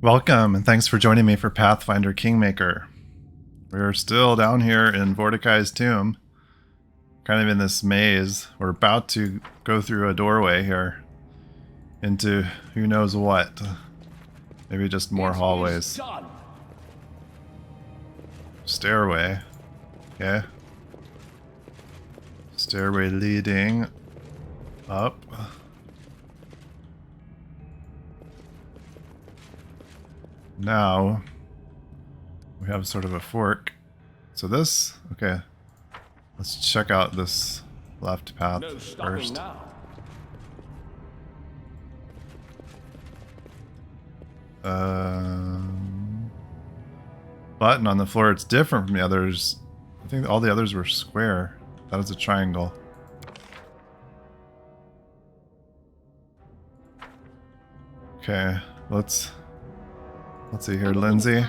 Welcome, and thanks for joining me for Pathfinder Kingmaker. We're still down here in Vordakai's tomb, kind of in this maze. We're about to go through a doorway here into who knows what. Maybe just more hallways. Stairway. Okay. Stairway leading up. Now we have sort of a fork. So this, okay. Let's check out this left path first. Button on the floor, it's different from the others. I think all the others were square. That was a triangle. Okay, let's see here, Lindsay.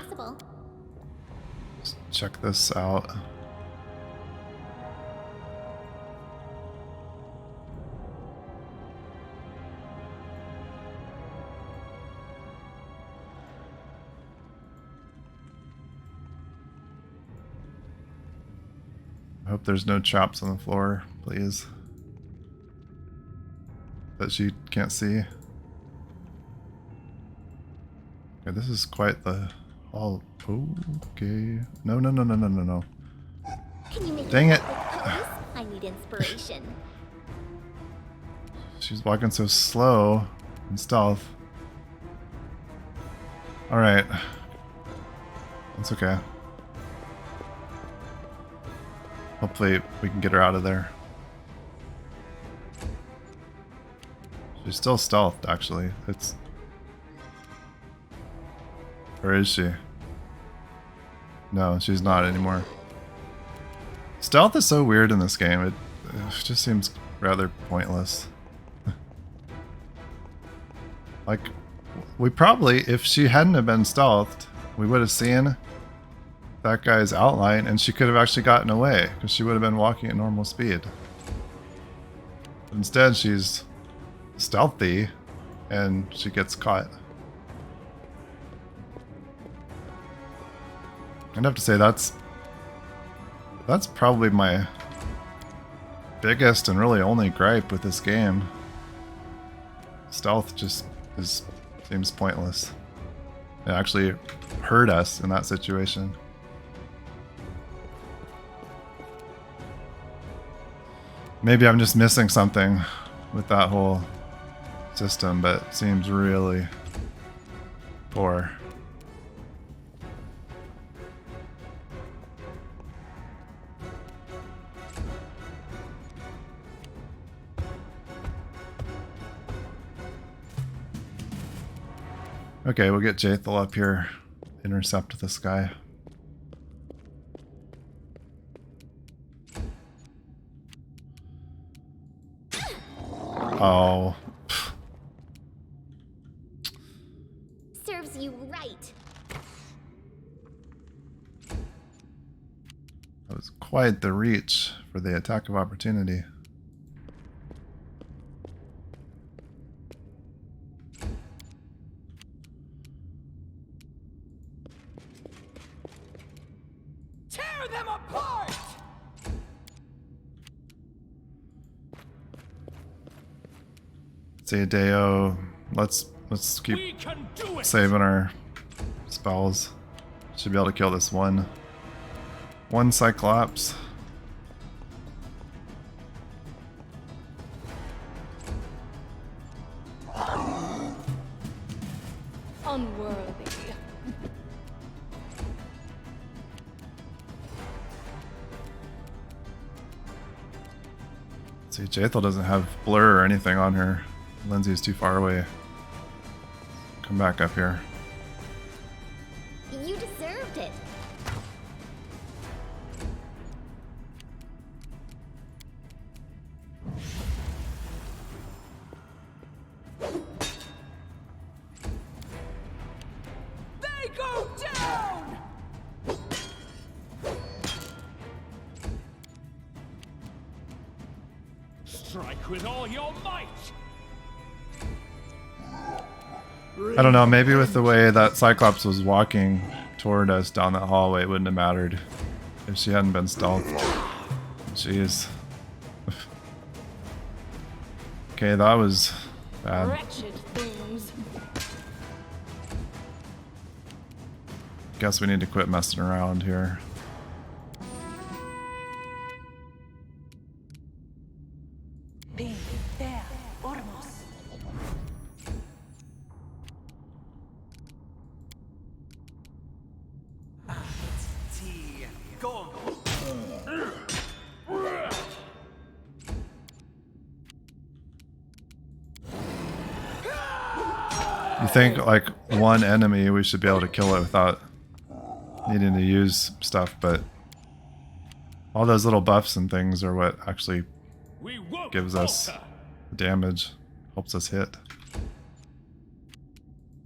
Let's check this out. I hope there's no traps on the floor, please. That she can't see. Okay, this is quite the hall. Okay. No. Can you make Dang it. I need inspiration. She's walking so slow in stealth. Alright. It's okay. Hopefully we can get her out of there. She's still stealthed, actually. It's... Or is she? No, she's not anymore. Stealth is so weird in this game. It just seems rather pointless. Like, we probably, if she hadn't have been stealthed, we would have seen that guy's outline and she could have actually gotten away because she would have been walking at normal speed. But instead, she's stealthy and she gets caught. I'd have to say that's probably my biggest and really only gripe with this game. Stealth just seems pointless. It actually hurt us in that situation. Maybe I'm just missing something with that whole system, but it seems really poor. Okay, we'll get Jathel up here, intercept this guy. Oh. Serves you right. That was quite the reach for the attack of opportunity. Tear them apart! See, Deo, let's keep saving our spells. Should be able to kill this one Cyclops. Unworthy. See, Jathel doesn't have blur or anything on her. Lindsay's too far away. Come back up here. You deserved it. They go down! Strike with all your might! I don't know, maybe with the way that Cyclops was walking toward us down that hallway, it wouldn't have mattered if she hadn't been stealthed. Jeez. Okay, that was bad. Wretched things. Guess we need to quit messing around here. You think like one enemy we should be able to kill it without needing to use stuff, but all those little buffs and things are what actually gives us damage, helps us hit.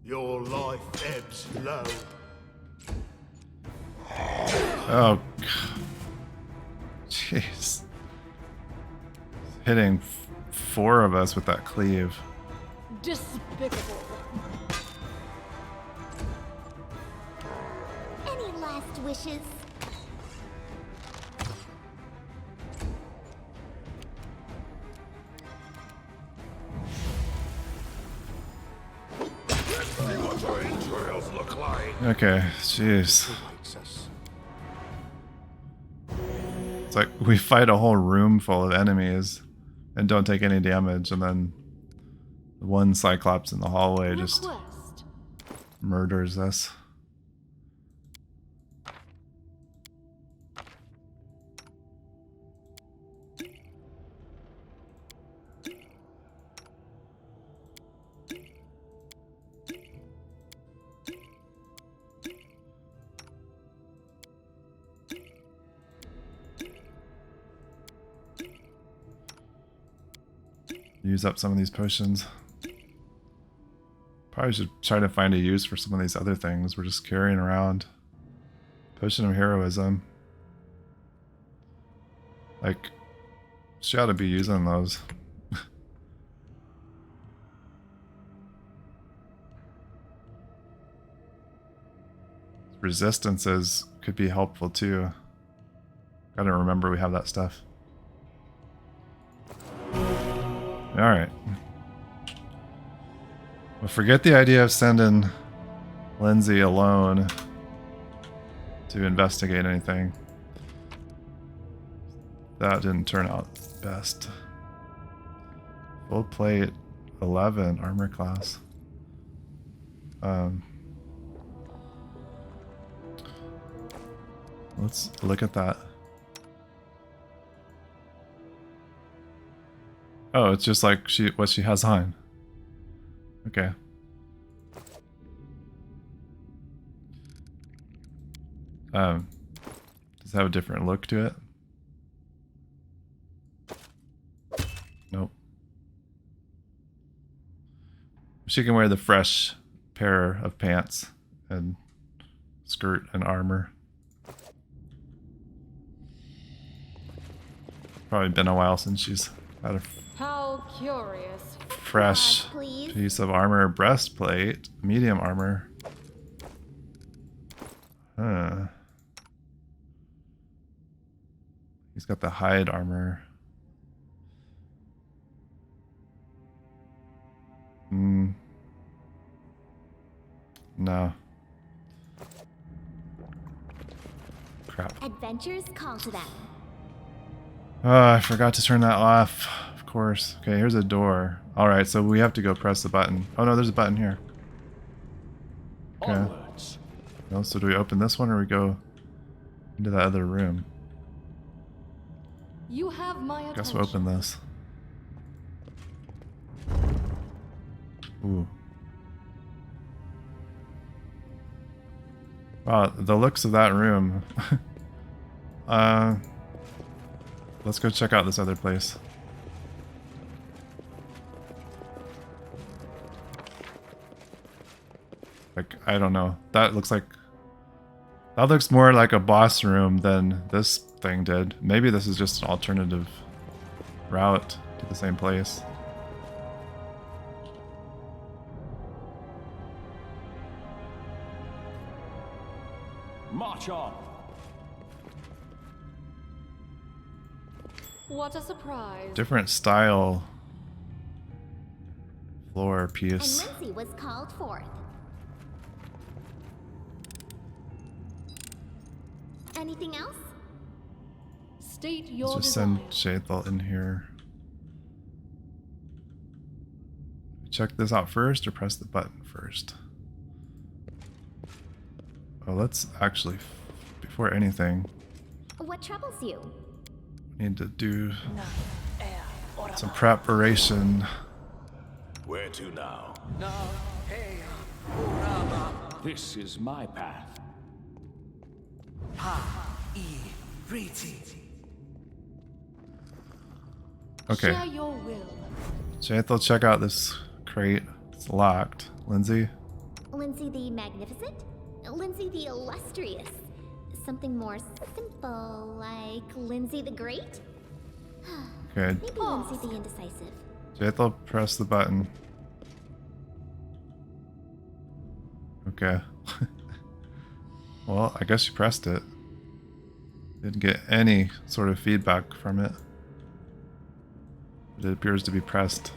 Your life ebbs low. Oh, jeez. Hitting 4 of us with that cleave. Despicable. Any last wishes? What our entrails look like. Okay, jeez. It's like we fight a whole room full of enemies and don't take any damage, and then one Cyclops in the hallway just Request. murders us. Use up some of these potions. Probably should try to find a use for some of these other things we're just carrying around. Potion of heroism. Like, she ought to be using those. Resistances could be helpful too. Gotta remember we have that stuff. Alright. Well, forget the idea of sending Lindsay alone to investigate anything. That didn't turn out best. Full plate 11 armor class. Let's look at that. Oh, it's just like what she has on. Okay. Does it have a different look to it? Nope. She can wear the fresh pair of pants and skirt and armor. Probably been a while since she's had a How curious. fresh Please. piece of armor. Breastplate, medium armor. Huh. He's got the hide armor. No. Crap. Adventures call to them. Oh, I forgot to turn that off. Of course. Okay, here's a door. Alright, so we have to go press the button. Oh no, there's a button here. Okay. Onwards. No, so do we open this one or we go into that other room? You have my attention. Guess we'll open this. Ooh. Wow, the looks of that room. Let's go check out this other place. Like, I don't know. That looks more like a boss room than this thing did. Maybe this is just an alternative route to the same place. March on. What a surprise. Different style floor And piece. Lindsay was called forth. Anything else? State your Let's just desire. send Shathal in here. Check this out first or press the button first? Oh, let's actually, before anything, What troubles you? need to do some preparation. Where to now? This is my path. Okay, Share your will. Shathal, check out this crate. It's locked. Lindsay? Lindsay the Magnificent? Lindsay the Illustrious? Something more simple, like Lindsay the Great? Okay, Maybe Lindsay the Indecisive. Shathal, press the button. Okay. Well, I guess you pressed it. Didn't get any sort of feedback from it. But it appears to be pressed.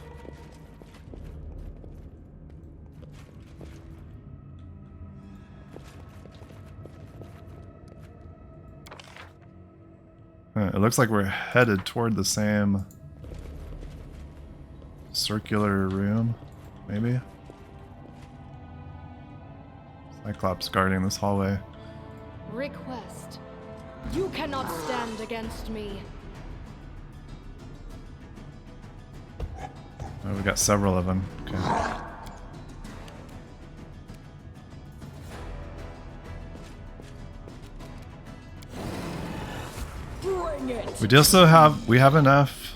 It looks like we're headed toward the same circular room, maybe? Cyclops guarding this hallway. Request. You cannot stand against me. Oh, we got several of them. Okay. Bring it! We have enough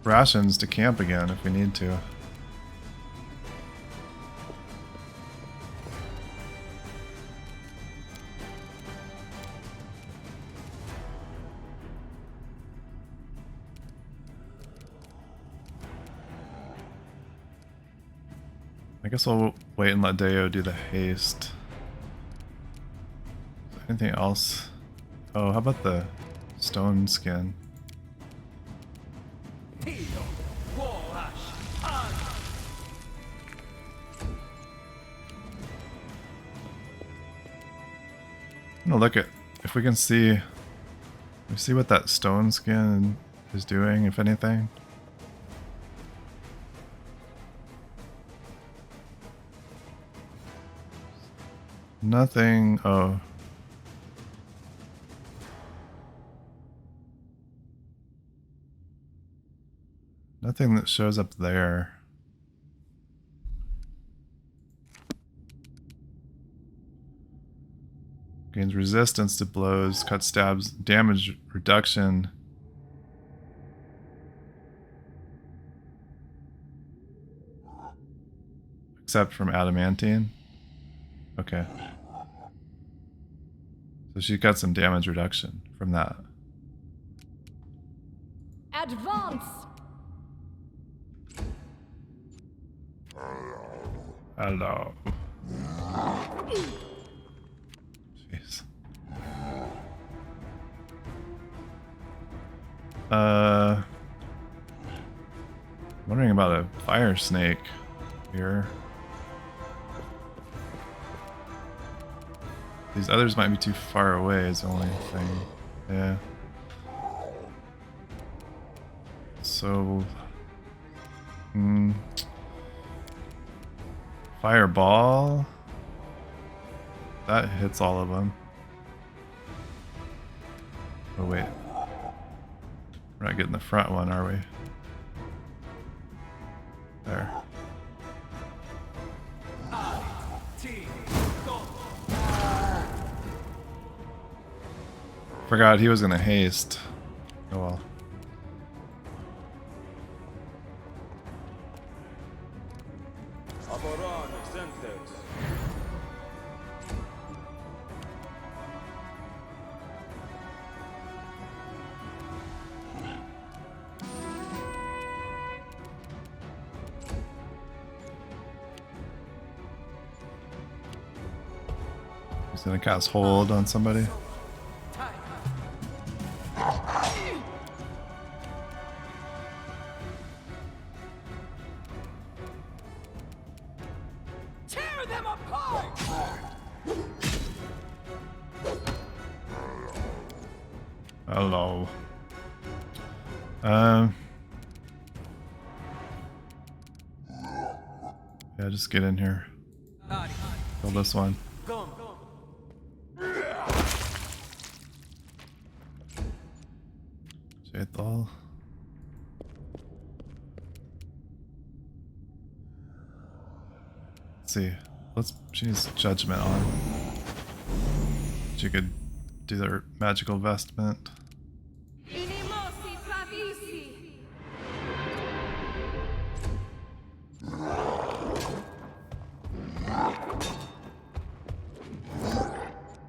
rations to camp again if we need to. I guess we'll wait and let Deo do the haste. Anything else? Oh, how about the stone skin? I'm gonna look at if we can see. We see what that stone skin is doing, if anything. Nothing. Oh. Nothing that shows up there. Gains resistance to blows, cut stabs, damage reduction. Except from adamantine. Okay. So she got some damage reduction from that. Advance! Hello. Jeez. Wondering about a fire snake here. These others might be too far away is the only thing. Yeah. So... Fireball? That hits all of them. Oh wait. We're not getting the front one, are we? There. Forgot he was gonna haste. Oh well. He's gonna cast hold on somebody. Tear them apart! Hello. Yeah, just get in here. Kill this one. Jethal. Let's see. She needs judgment on. She could do their magical vestment.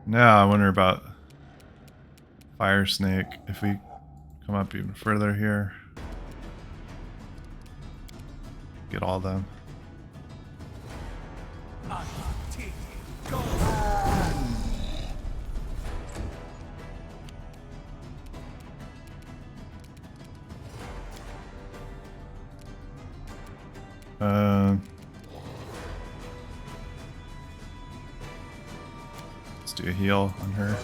Now I wonder about Fire Snake. If we come up even further here, get all of them. Let's do a heal on her.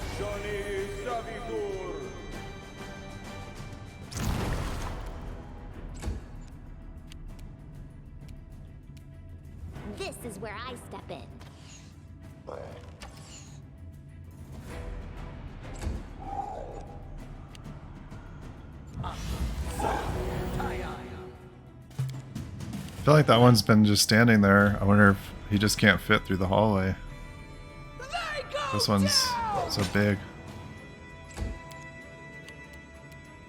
This is where I step in. I feel like that one's been just standing there. I wonder if he just can't fit through the hallway. This one's so big.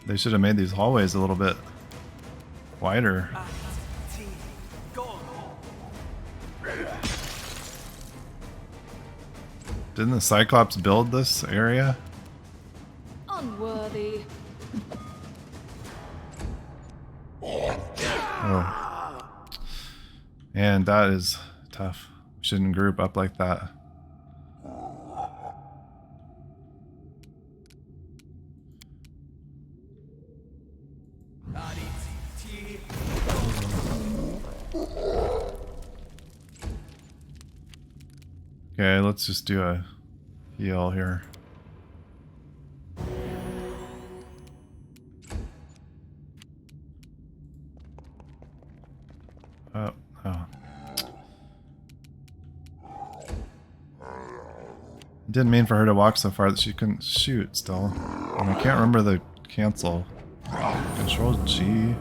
They should have made these hallways a little bit wider. Didn't the Cyclops build this area? Unworthy. Oh. And that is tough. Shouldn't group up like that. Okay, let's just do a heal here. Oh. Didn't mean for her to walk so far that she couldn't shoot still. And I can't remember the cancel. Control G.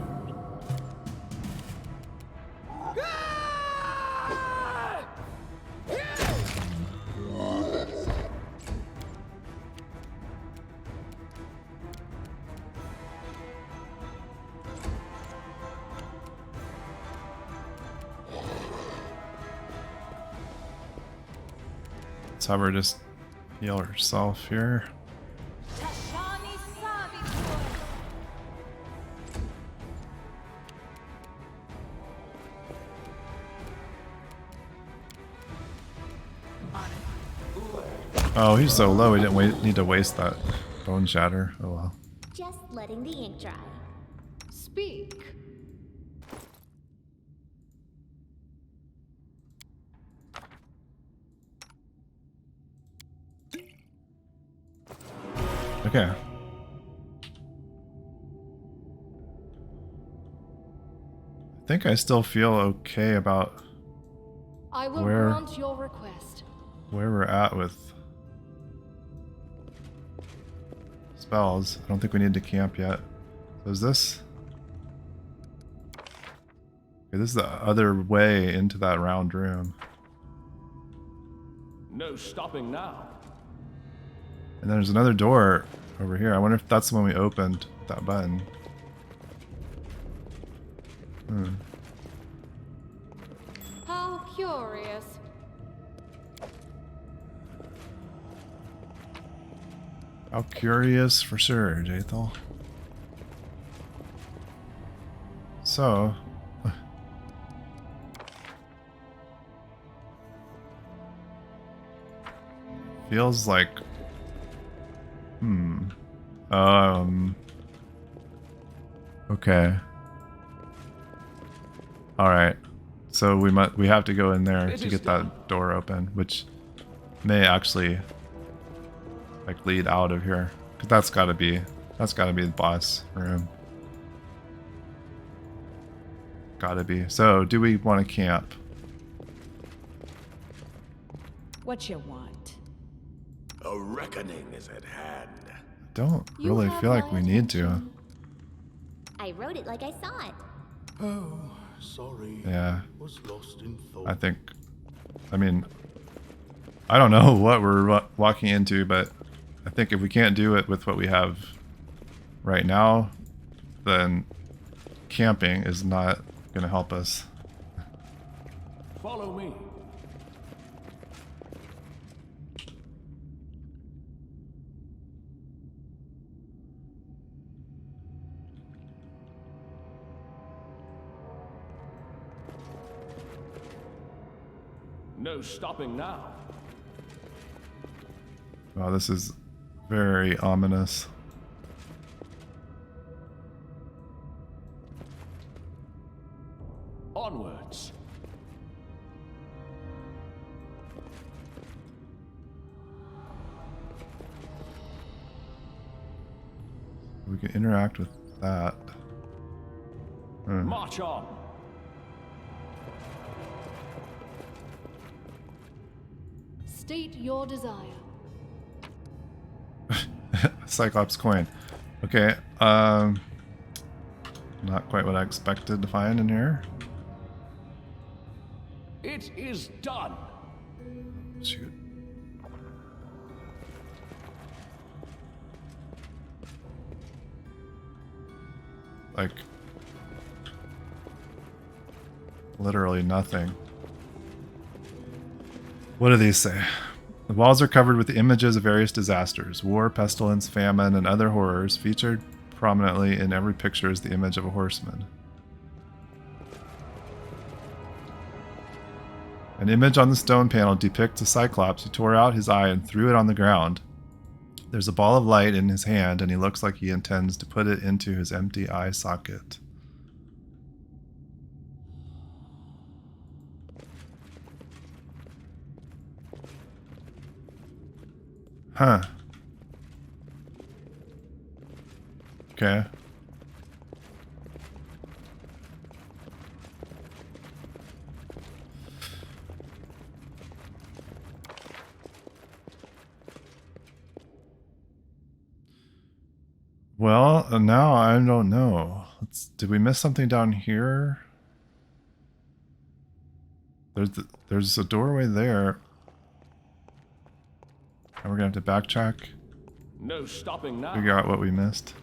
Let's have her just heal herself here. Oh, he's so low, he didn't need to waste that bone shatter. Oh well. Just letting the ink dry. Speak. Okay. I think I still feel okay about I will Where- grant your request. where we're at with spells. I don't think we need to camp yet. So is this? Okay, this is the other way into that round room. No stopping now. And then there's another door over here. I wonder if that's the one we opened with that button. How curious. How curious for sure, Jethal. So... feels like okay. All right. So we have to go in there to get that door open, which may actually like lead out of here. 'Cause that's got to be the boss room. Gotta be. So, do we want to camp? What you want? A reckoning is at hand. Don't You really have feel like my we need to. attention. I wrote it like I saw it. Oh, sorry. Yeah. Was lost in thought. I mean, I don't know what we're walking into, but I think if we can't do it with what we have right now, then camping is not going to help us. Follow me. No stopping now. Wow, this is very ominous. Onwards. We can interact with that. March on. State your desire. Cyclops coin. Okay, not quite what I expected to find in here. It is done. Shoot. Like, literally nothing. What do these say? The walls are covered with images of various disasters. War, pestilence, famine, and other horrors. Featured prominently in every picture is the image of a horseman. An image on the stone panel depicts a Cyclops who tore out his eye and threw it on the ground. There's a ball of light in his hand, and he looks like he intends to put it into his empty eye socket. Huh. Okay. Well, now I don't know. Did we miss something down here? There's a doorway there. And we're gonna have to backtrack, No stopping now. figure out what we missed.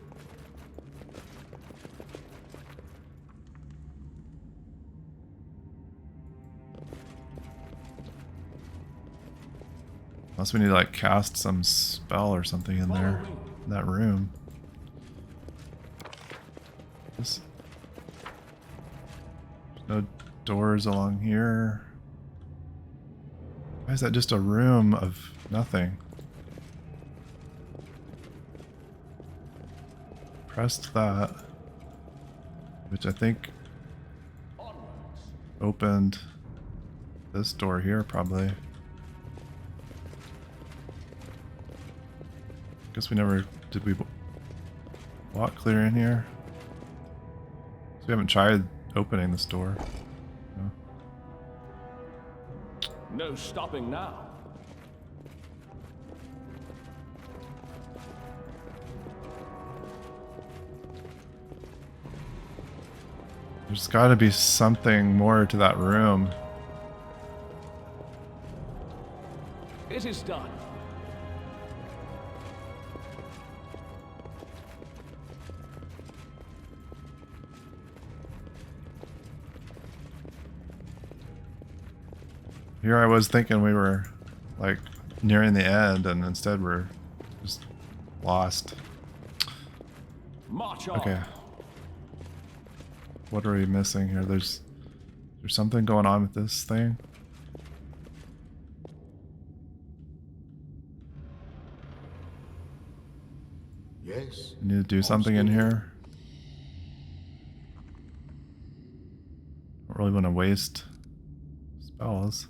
Unless we need to like cast some spell or something in there, in that room. There's no doors along here. Why is that just a room of nothing? Pressed that, which I think opened this door here probably. Guess we never, did we walk clear in here? So we haven't tried opening this door. No. No stopping now. There's got to be something more to that room. It is done. Here I was thinking we were like nearing the end, and instead we're just lost. March on. Okay. What are we missing here? There's something going on with this thing. Yes. Need to do something in here. Don't really want to waste spells.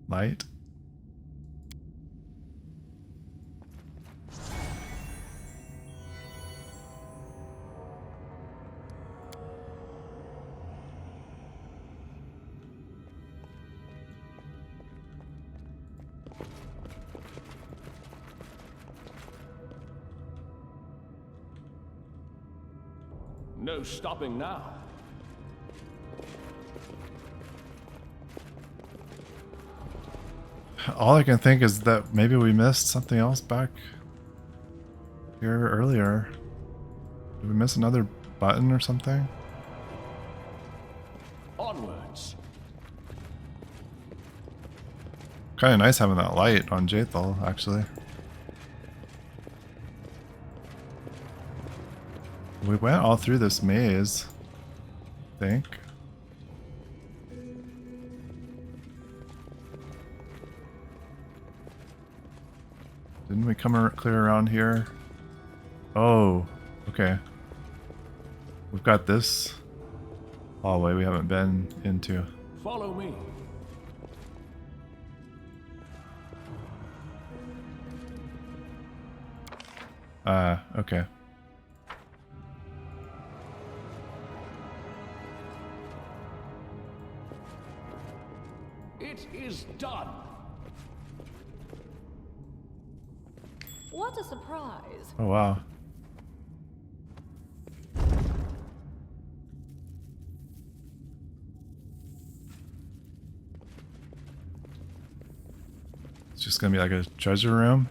Light. No stopping now. All I can think is that maybe we missed something else back here earlier. Did we miss another button or something? Onwards. Kind of nice having that light on Jathal, actually. We went all through this maze, I think. Didn't we come clear around here? Oh, okay. We've got this hallway we haven't been into. Follow me. Okay. It is done. What a surprise. Oh, wow. It's just gonna be like a treasure room.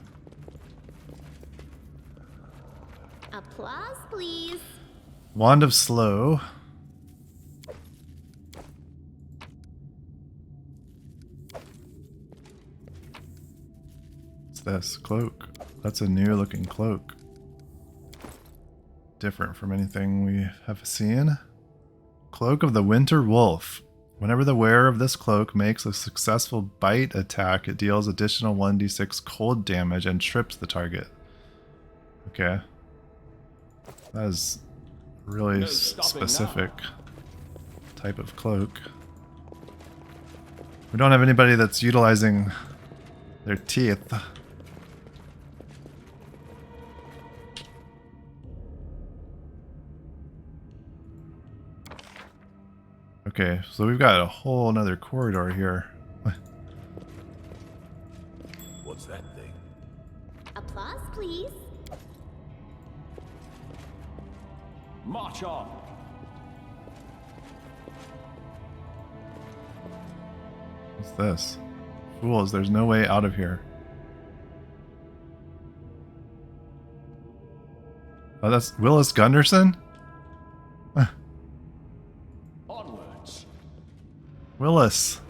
Applause, please. Wand of Slow. What's this? Cloak. That's a new looking cloak. Different from anything we have seen. Cloak of the Winter Wolf. Whenever the wearer of this cloak makes a successful bite attack, it deals additional 1d6 cold damage and trips the target. Okay. That is really specific type of cloak. We don't have anybody that's utilizing their teeth. Okay, so we've got a whole nother corridor here. What's that thing? Applause, please. March on. What's this? Fools, there's no way out of here. Oh, that's Willas Gunderson? Onwards. Willas.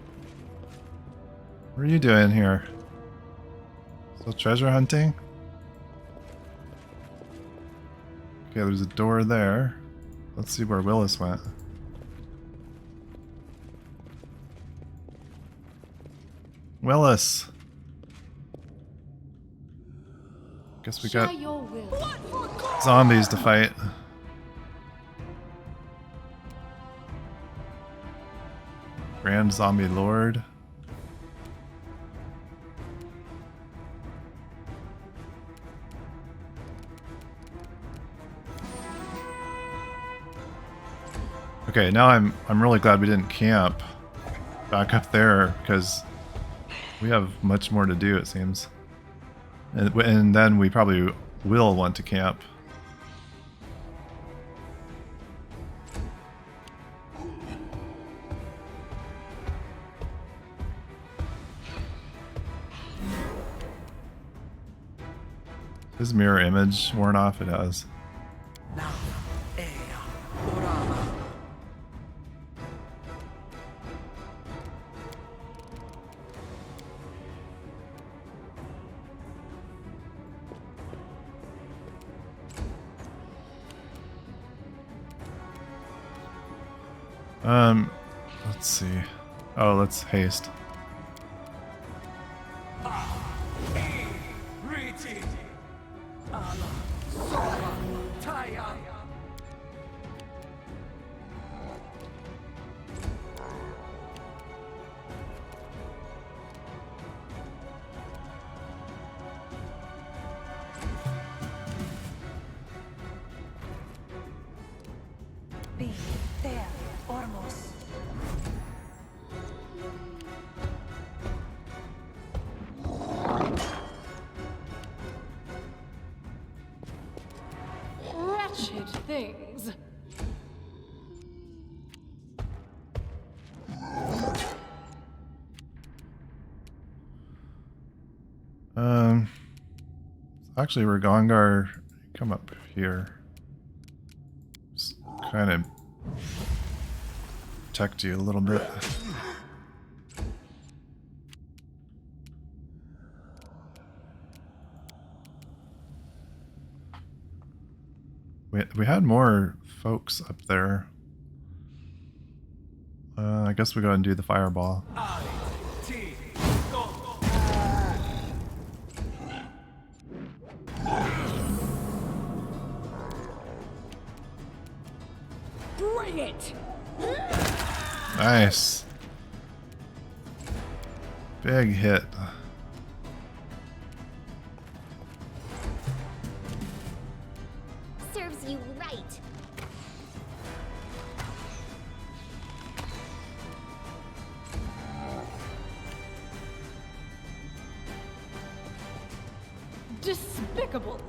What are you doing here? Still treasure hunting? Okay, there's a door there. Let's see where Willas went. Willas. Guess we Share got your will. zombies to fight. Grand Zombie Lord. Okay, now I'm really glad we didn't camp back up there because we have much more to do, it seems. And then we probably will want to camp. His mirror image worn off? It has. Let's see. Oh, let's haste. Be there, Ormos. Wretched things. Actually, Ragongar, come up here. Just kind of protect you a little bit. We had more folks up there. I guess we go and do the fireball. Bring it! Nice. Big hit. Serves you right. Despicable.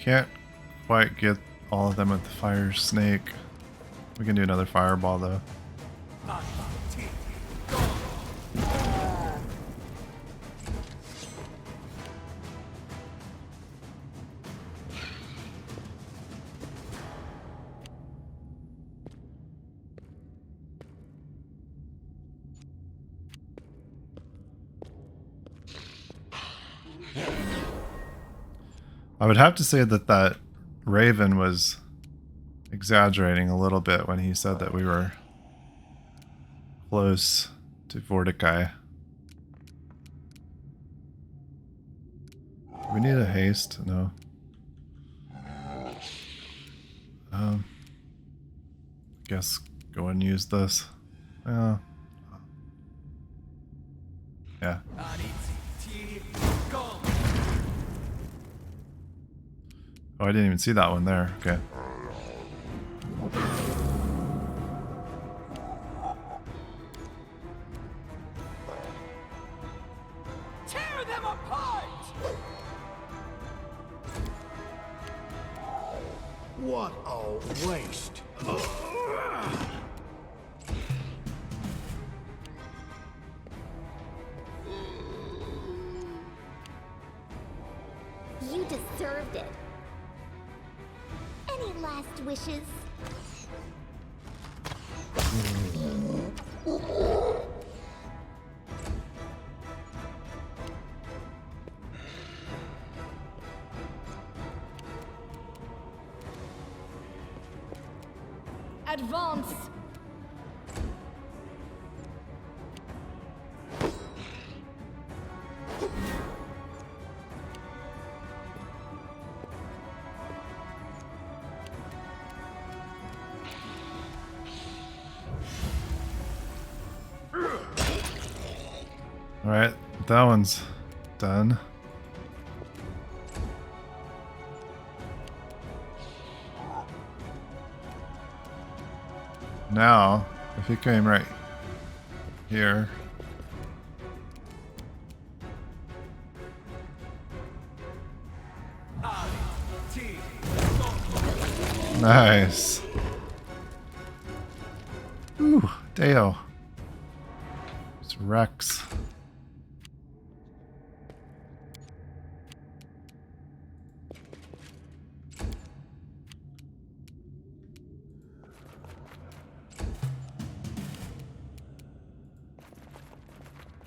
Can't quite get all of them with the fire snake. We can do another fireball though. I would have to say that that Raven was exaggerating a little bit when he said that we were close to Vordakai. Do we need a haste? No. Guess go and use this. Yeah. Oh, I didn't even see that one there. Okay. Tear them apart! What a waste. You deserved it. Any last wishes? Advance. Alright, that one's done. Now, if he came right here. Nice. Ooh, Deo. It's Rex.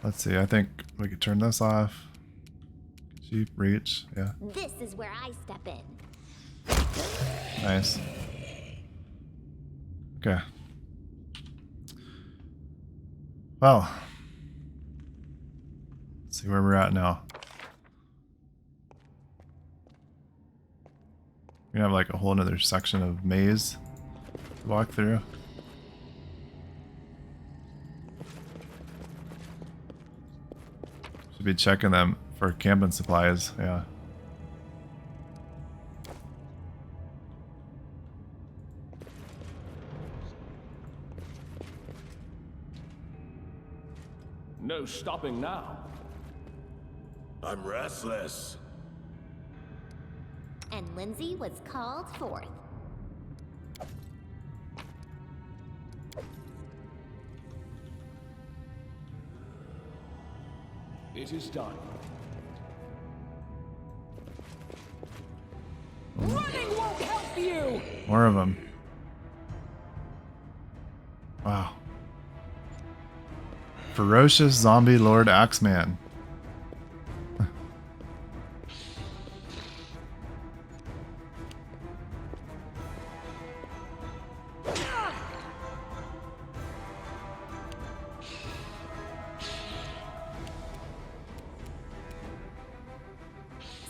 Let's see, I think we could turn this off. Cheap reach, yeah. This is where I step in. Nice. Okay. Well, let's see where we're at now. We have like a whole another section of maze to walk through. Should be checking them for camping supplies, yeah. No stopping now. I'm restless. And Lindsay was called forth. It is done. Running won't help you! More of them. Wow. Ferocious zombie Lord Axeman.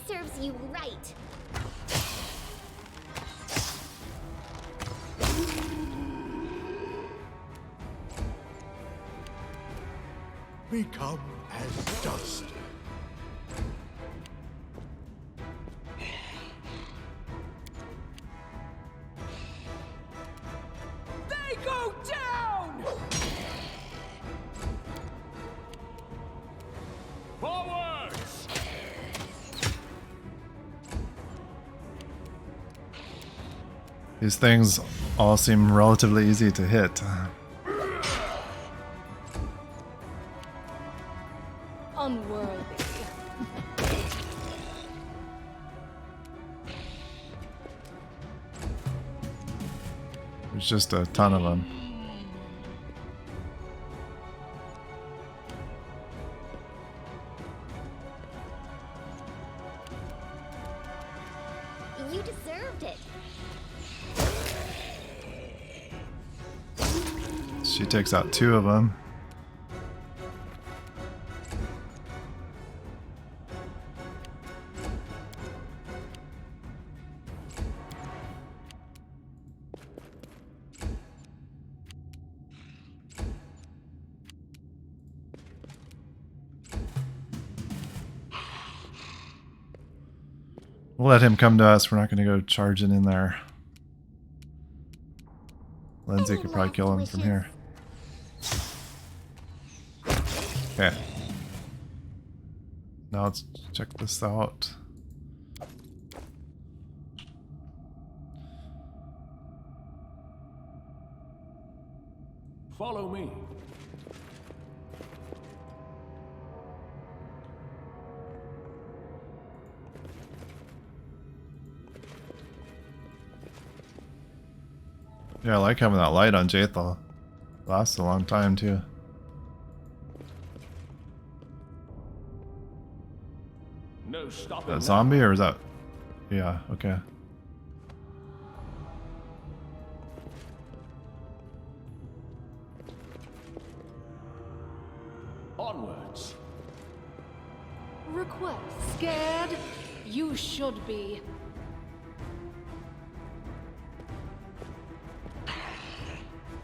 Serves you right. Become as dust. They go down! Forwards! These things all seem relatively easy to hit. Unworthy. There's just a ton of them. You deserved it. She takes out 2 of them. We'll let him come to us. We're not going to go charging in there. Lindsay Any could probably kill him last from wishes? here. Okay. Now let's check this out. Follow me. Yeah, I like having that light on Jathal. Lasts a long time too. No stopping That now. zombie or is that? Yeah, okay. Onwards. Request. Scared? You should be.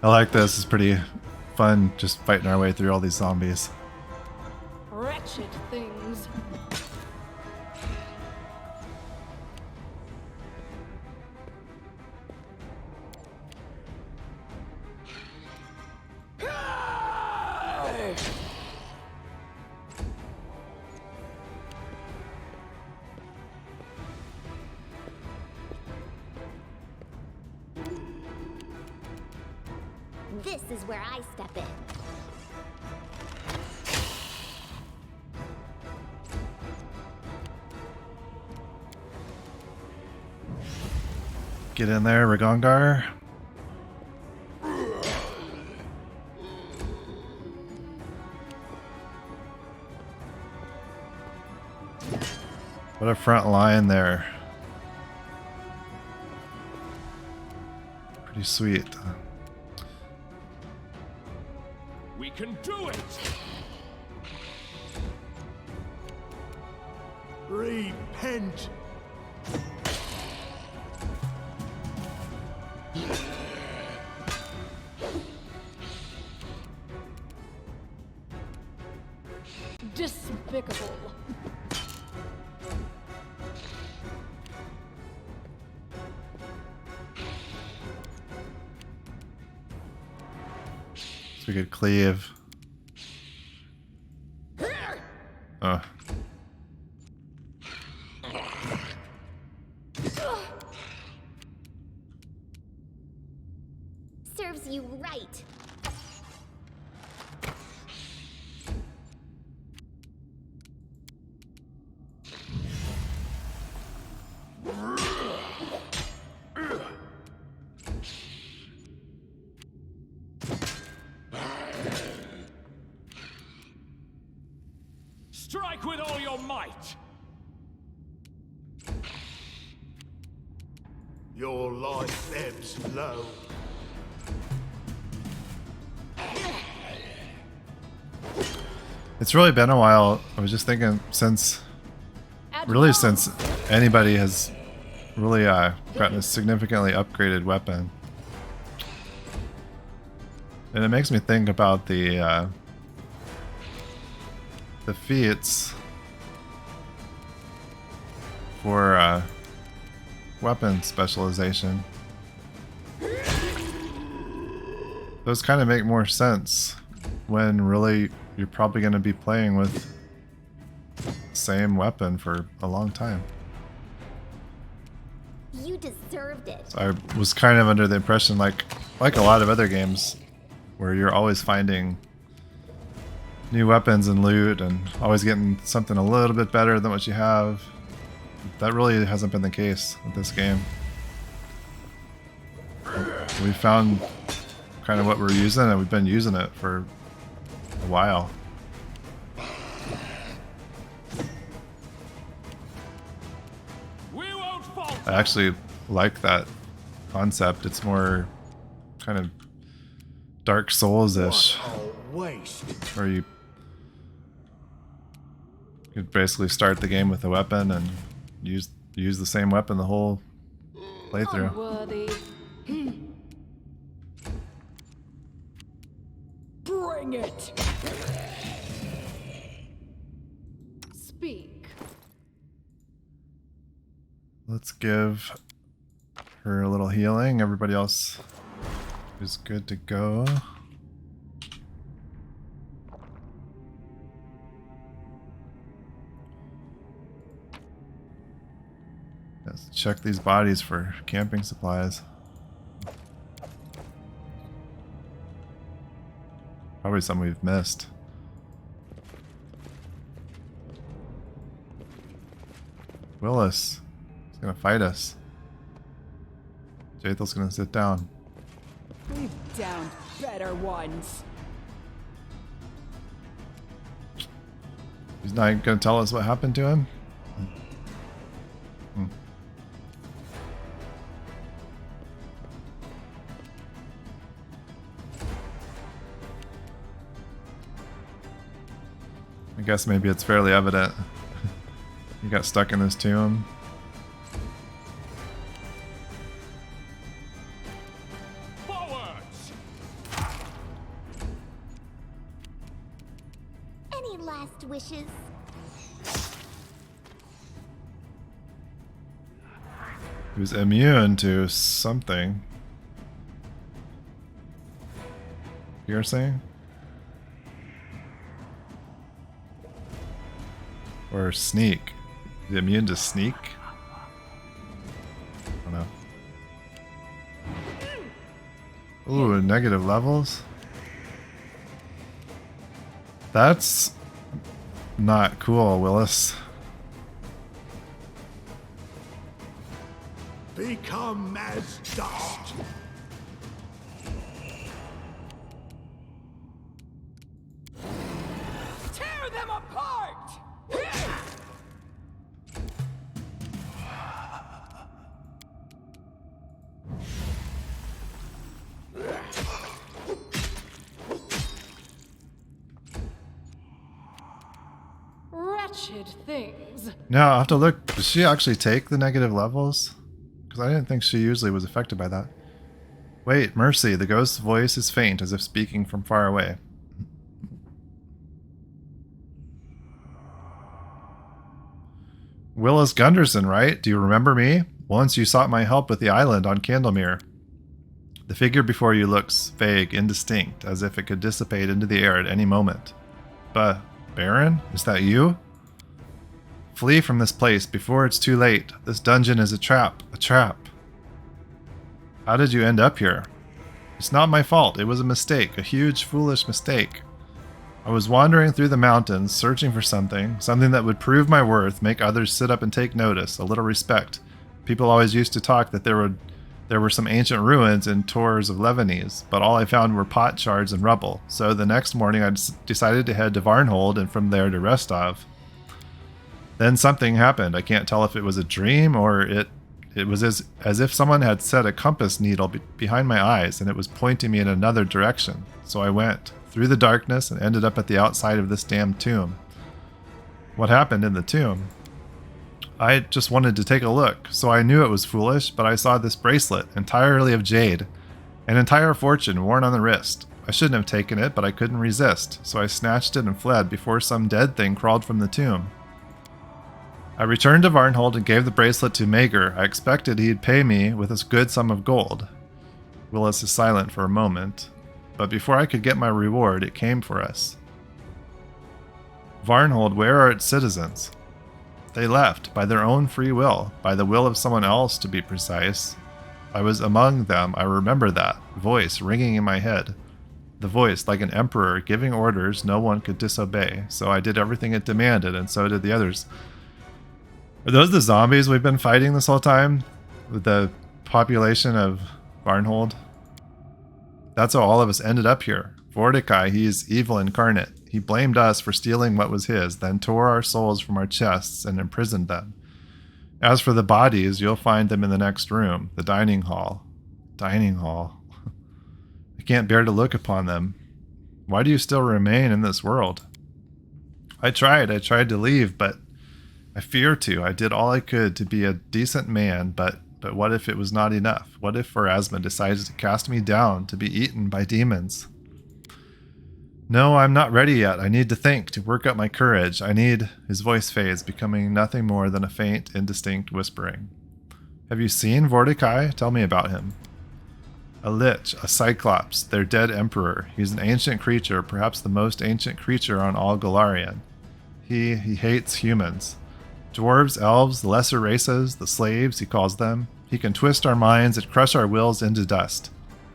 I like this. It's pretty fun just fighting our way through all these zombies. Wretched things. This is where I step in. Get in there, Ragongar. What a front line there. Pretty sweet. We can do it! Repent! Despicable. So we could cleave. Oh. Serves you right. Strike with all your might! Your life ebbs low. It's really been a while. I was just thinking since anybody has really gotten a significantly upgraded weapon. And it makes me think about the feats for weapon specialization. Those kind of make more sense when really you're probably going to be playing with the same weapon for a long time. You deserved it. So I was kind of under the impression, like a lot of other games, where you're always finding new weapons and loot and always getting something a little bit better than what you have. That really hasn't been the case with this game. We found kind of what we're using, and we've been using it for a while. We won't falter! I actually like that concept. It's more kind of Dark Souls-ish, A waste. where you could basically start the game with a weapon and use the same weapon the whole playthrough. Unworthy. Bring it! Speak. Let's give her a little healing. Everybody else is good to go. Let's check these bodies for camping supplies. Probably some we've missed. Willas is gonna fight us. Jathel's gonna sit down. We've downed better ones. He's not gonna tell us what happened to him? Hmm. I guess maybe it's fairly evident. He got stuck in this tomb. Forwards! Any last wishes? He was immune to something. Piercing? Or sneak? Is he immune to sneak? I don't know. Ooh, negative levels? That's not cool, Willas. Become as dust. Tear them apart! wretched things. Now I'll have to look. Does she actually take the negative levels? Because I didn't think she usually was affected by that. Wait, mercy. The ghost's voice is faint, as if speaking from far away. Willas Gunderson, right? Do you remember me? Once you sought my help with the island on Candlemere. The figure before you looks vague, indistinct, as if it could dissipate into the air at any moment. Baron? Is that you? Flee from this place before it's too late. This dungeon is a trap. A trap. How did you end up here? It's not my fault. It was a mistake. A huge, foolish mistake. I was wandering through the mountains, searching for something that would prove my worth, make others sit up and take notice, a little respect. People always used to talk that there were some ancient ruins in Tors of Levanese, but all I found were pot shards and rubble. So the next morning I decided to head to Varnhold and from there to Restov. Then something happened. I can't tell if it was a dream or it was as if someone had set a compass needle behind my eyes and it was pointing me in another direction. So I went through the darkness and ended up at the outside of this damn tomb. What happened in the tomb? I just wanted to take a look, so I knew it was foolish, but I saw this bracelet, entirely of jade, an entire fortune worn on the wrist. I shouldn't have taken it, but I couldn't resist, so I snatched it and fled before some dead thing crawled from the tomb. I returned to Varnhold and gave the bracelet to Mager. I expected he'd pay me with a good sum of gold. Willas is silent for a moment, but before I could get my reward, it came for us. Varnhold, where are its citizens? They left, by their own free will, by the will of someone else to be precise. I was among them, I remember that voice ringing in my head. The voice, like an emperor, giving orders no one could disobey, so I did everything it demanded, and so did the others. Are those the zombies we've been fighting this whole time? With the population of Varnhold? That's how all of us ended up here. Vordakai, he's evil incarnate. He blamed us for stealing what was his, then tore our souls from our chests and imprisoned them. As for the bodies, you'll find them in the next room, the dining hall. Dining hall. I can't bear to look upon them. Why do you still remain in this world? I tried to leave, but I fear to. I did all I could to be a decent man, but what if it was not enough? What if Pharasma decides to cast me down to be eaten by demons? No, I'm not ready yet. I need to think, to work up my courage. His voice fades, becoming nothing more than a faint, indistinct whispering. Have you seen Vordakai? Tell me about him. A lich, a cyclops, their dead emperor. He's an ancient creature, perhaps the most ancient creature on all Golarion. He hates humans. Dwarves, elves, the lesser races, the slaves, he calls them. He can twist our minds and crush our wills into dust.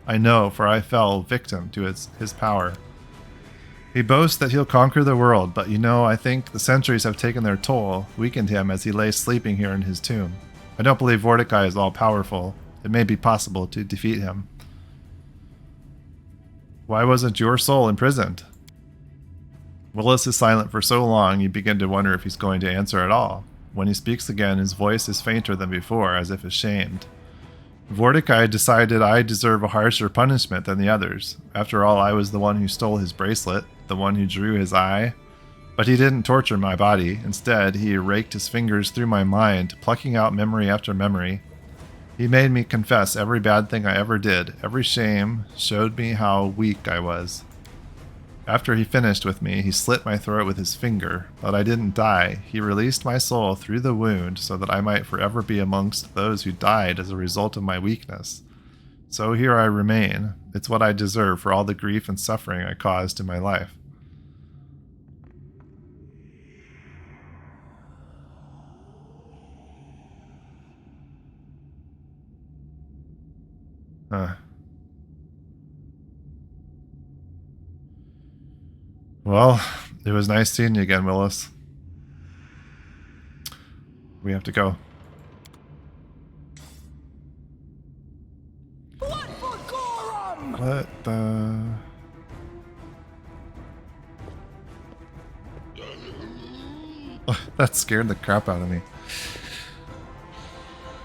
I know, for I fell victim to his power. He boasts that he'll conquer the world, but I think the centuries have taken their toll, weakened him as he lay sleeping here in his tomb. I don't believe Vordakai is all-powerful. It may be possible to defeat him. Why wasn't your soul imprisoned? Willas is silent for so long you begin to wonder if he's going to answer at all. When he speaks again, his voice is fainter than before, as if ashamed. Vordakai decided I deserve a harsher punishment than the others. After all, I was the one who stole his bracelet, the one who drew his eye. But he didn't torture my body. Instead, he raked his fingers through my mind, plucking out memory after memory. He made me confess every bad thing I ever did. Every shame showed me how weak I was. After he finished with me, he slit my throat with his finger, but I didn't die. He released my soul through the wound so that I might forever be amongst those who died as a result of my weakness. So here I remain. It's what I deserve for all the grief and suffering I caused in my life. Well, it was nice seeing you again, Willas. We have to go. Blood for Gorum! What the... That scared the crap out of me.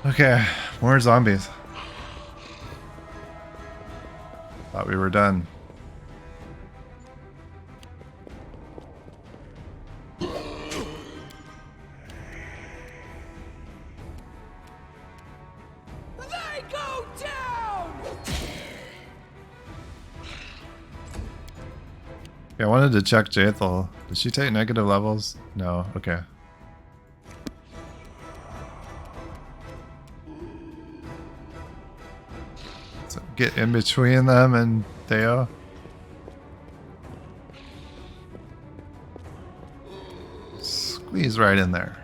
Okay, more zombies. Thought we were done. Okay, I wanted to check Jaethel. Did she take negative levels? No. Okay. So get in between them and Theo. Squeeze right in there.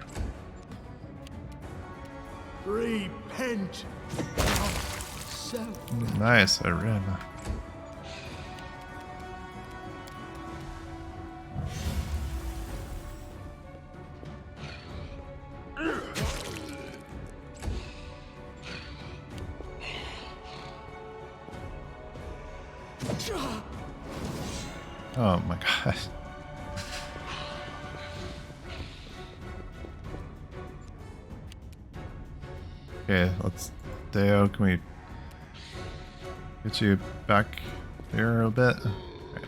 Repent. So Nice, a rib. Oh my god. Okay, let's... Deo, can we get you back here a bit? Okay.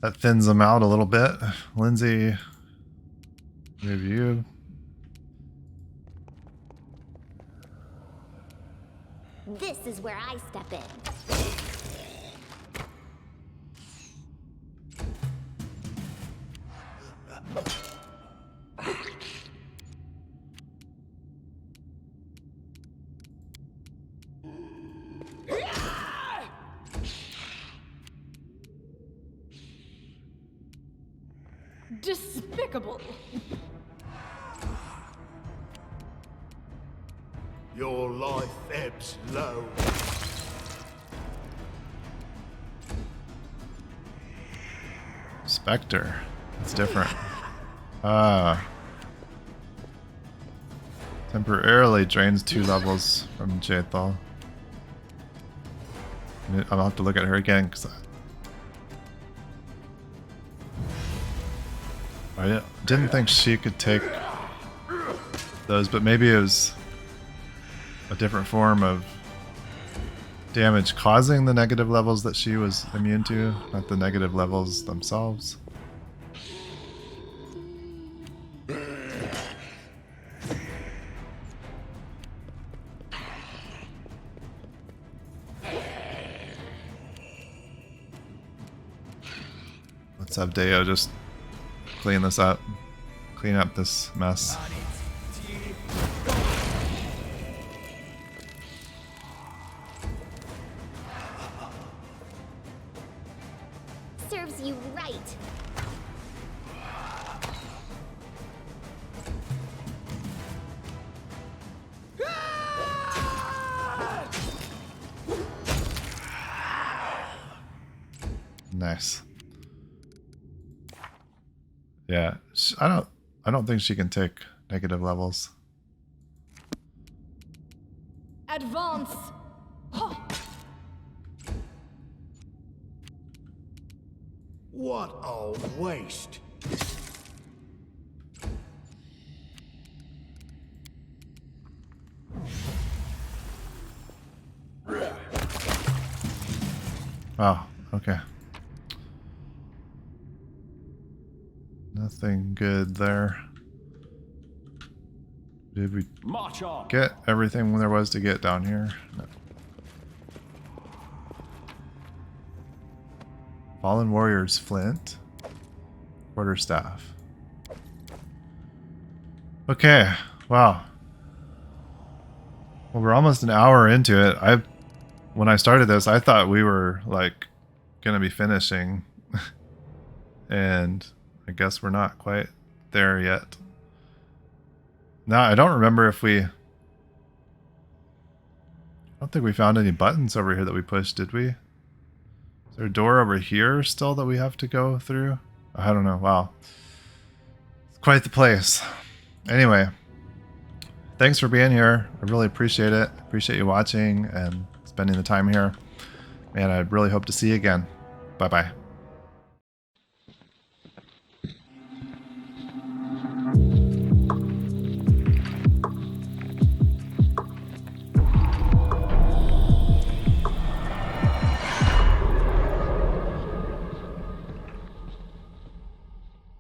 That thins them out a little bit. Lindsay, move you. This is where I step in. Despicable. your life ebbs low. Spectre. It's different. Ah. Temporarily drains 2 levels from Jaethal. I'll have to look at her again because I didn't think she could take those, but maybe it was a different form of damage causing the negative levels that she was immune to, not the negative levels themselves. Let's have Deo just clean this up. Clean up this mess. Serves you right. Nice. Yeah, I don't think she can take negative levels. Advance. Huh. What a waste. Oh, okay. Nothing good there. Did we March on. get everything there was to get down here? No. Fallen Warriors Flint. Quarterstaff. Okay, wow. Well, we're almost an hour into it. When I started this, I thought we were like gonna be finishing. And I guess we're not quite there yet. Now, I don't remember if I don't think we found any buttons over here that we pushed, did we? Is there a door over here still that we have to go through? I don't know. Wow. It's quite the place. Anyway, thanks for being here. I really appreciate it. Appreciate you watching and spending the time here. And I really hope to see you again. Bye-bye.